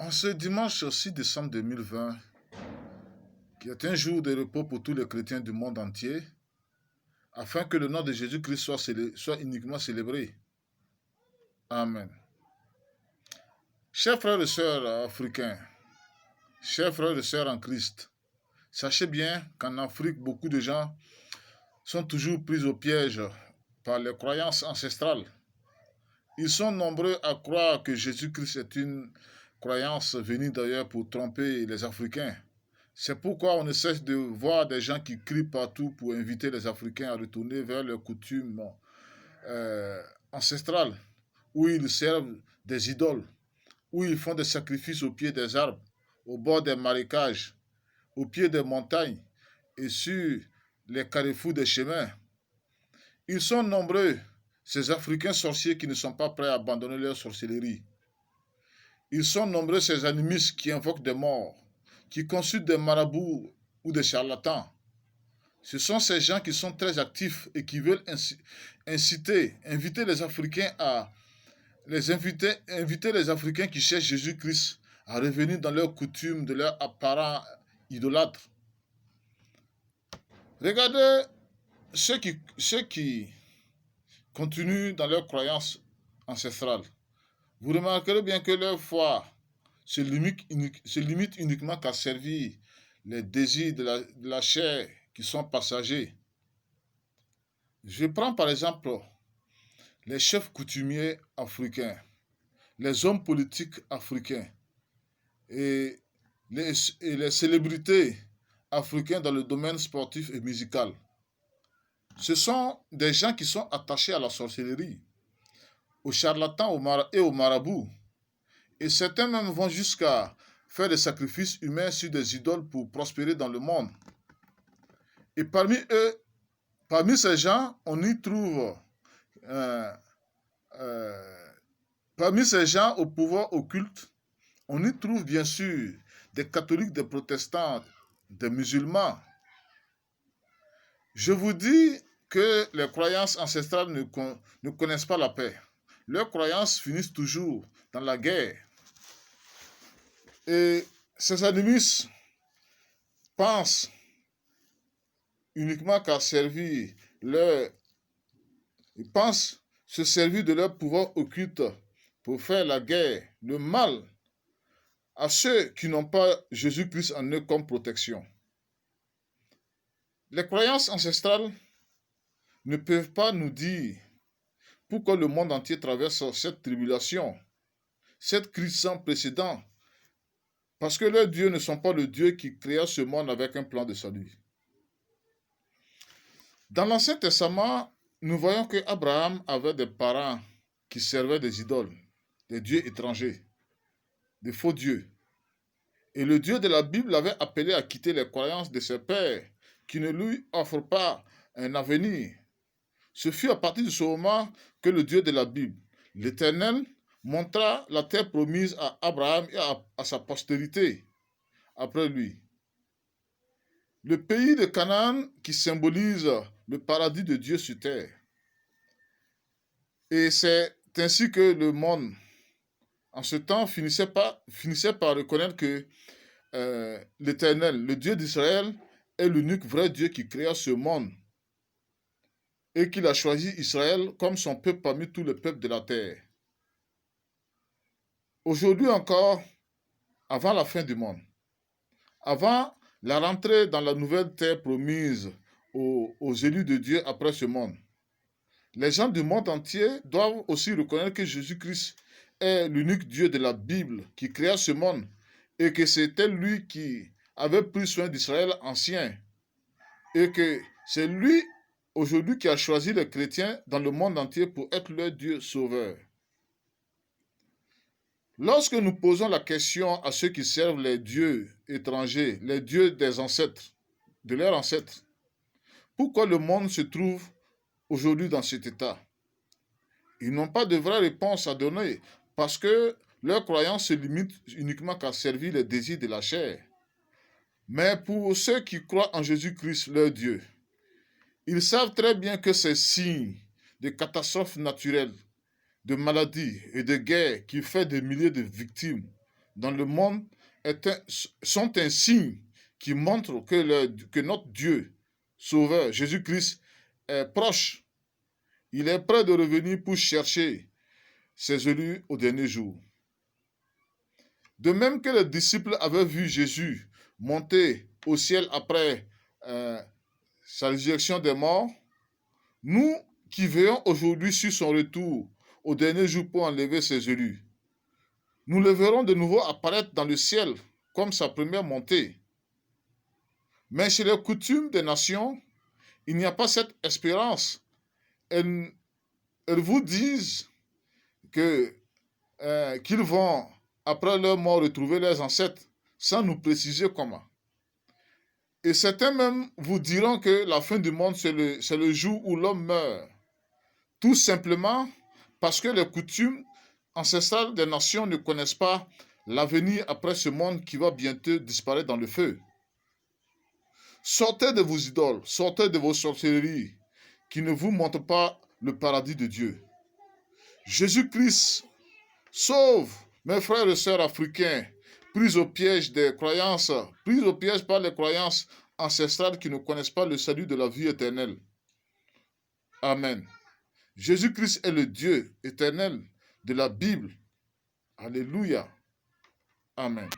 En ce dimanche 6 décembre 2020, qui est un jour de repos pour tous les chrétiens du monde entier, afin que le nom de Jésus-Christ soit uniquement célébré. Amen. Chers frères et sœurs africains, chers frères et sœurs en Christ, sachez bien qu'en Afrique, beaucoup de gens sont toujours pris au piège par les croyances ancestrales. Ils sont nombreux à croire que Jésus-Christ est une croyance venue d'ailleurs pour tromper les Africains. C'est pourquoi on ne cesse de voir des gens qui crient partout pour inviter les Africains à retourner vers leurs coutumes euh, ancestrales, où ils servent des idoles, où ils font des sacrifices au pied des arbres, au bord des marécages, au pied des montagnes et sur les carrefours des chemins. Ils sont nombreux, ces Africains sorciers qui ne sont pas prêts à abandonner leur sorcellerie. Ils sont nombreux, ces animistes qui invoquent des morts, qui consultent des marabouts ou des charlatans. Ce sont ces gens qui sont très actifs et qui veulent inviter les Africains inviter les Africains qui cherchent Jésus-Christ à revenir dans leurs coutumes de leurs apparents idolâtres. Regardez ceux qui continuent dans leurs croyances ancestrales. Vous remarquerez bien que leur foi se limite uniquement qu'à servir les désirs de la chair qui sont passagers. Je prends par exemple les chefs coutumiers africains, les hommes politiques africains et les célébrités africains dans le domaine sportif et musical. Ce sont des gens qui sont attachés à la sorcellerie, aux charlatans et aux marabouts. Et certains même vont jusqu'à faire des sacrifices humains sur des idoles pour prospérer dans le monde. Et parmi ces gens, on y trouve, euh, euh, parmi ces gens au pouvoir occulte, on y trouve bien sûr des catholiques, des protestants, des musulmans. Je vous dis que les croyances ancestrales ne connaissent pas la paix. Leurs croyances finissent toujours dans la guerre. Et ces animistes pensent uniquement qu'à servir leur... Ils pensent se servir de leur pouvoir occulte pour faire la guerre, le mal à ceux qui n'ont pas Jésus-Christ en eux comme protection. Les croyances ancestrales ne peuvent pas nous dire pourquoi le monde entier traverse cette tribulation, cette crise sans précédent, parce que leurs dieux ne sont pas le Dieu qui créa ce monde avec un plan de salut. Dans l'Ancien Testament, nous voyons que Abraham avait des parents qui servaient des idoles, des dieux étrangers, des faux dieux. Et le Dieu de la Bible l'avait appelé à quitter les croyances de ses pères qui ne lui offrent pas un avenir. Ce fut à partir de ce moment que le Dieu de la Bible, l'Éternel, montra la terre promise à Abraham et à sa postérité après lui. Le pays de Canaan qui symbolise le paradis de Dieu sur terre. Et c'est ainsi que le monde, en ce temps, finissait par reconnaître que l'Éternel, le Dieu d'Israël, est l'unique vrai Dieu qui créa ce monde et qu'il a choisi Israël comme son peuple parmi tous les peuples de la terre. Aujourd'hui encore, avant la fin du monde, avant la rentrée dans la nouvelle terre promise aux élus de Dieu après ce monde, les gens du monde entier doivent aussi reconnaître que Jésus-Christ est l'unique Dieu de la Bible qui créa ce monde et que c'était lui qui avait pris soin d'Israël ancien et que c'est lui aujourd'hui qui a choisi les chrétiens dans le monde entier pour être leur Dieu sauveur. Lorsque nous posons la question à ceux qui servent les dieux étrangers, les dieux des ancêtres, de leurs ancêtres, pourquoi le monde se trouve aujourd'hui dans cet état? Ils n'ont pas de vraie réponse à donner parce que leur croyance se limite uniquement qu'à servir les désirs de la chair. Mais pour ceux qui croient en Jésus-Christ, leur Dieu, ils savent très bien que ces signes de catastrophes naturelles, de maladies et de guerres qui fait des milliers de victimes dans le monde sont un signe qui montre que notre Dieu, Sauveur, Jésus-Christ, est proche. Il est prêt de revenir pour chercher ses élus au dernier jour. De même que les disciples avaient vu Jésus monter au ciel après sa résurrection des morts, nous qui veillons aujourd'hui sur son retour au dernier jour pour enlever ses élus, nous le verrons de nouveau apparaître dans le ciel comme sa première montée. Mais chez les coutumes des nations, il n'y a pas cette espérance. Elles vous disent qu'ils vont, après leur mort, retrouver leurs ancêtres, sans nous préciser comment. Et certains même vous diront que la fin du monde, c'est le jour où l'homme meurt. Tout simplement parce que les coutumes ancestrales des nations ne connaissent pas l'avenir après ce monde qui va bientôt disparaître dans le feu. Sortez de vos idoles, sortez de vos sorcelleries qui ne vous montrent pas le paradis de Dieu. Jésus-Christ sauve mes frères et sœurs africains pris au piège des croyances, pris au piège par les croyances ancestrales qui ne connaissent pas le salut de la vie éternelle. Amen. Jésus-Christ est le Dieu éternel de la Bible. Alléluia. Amen.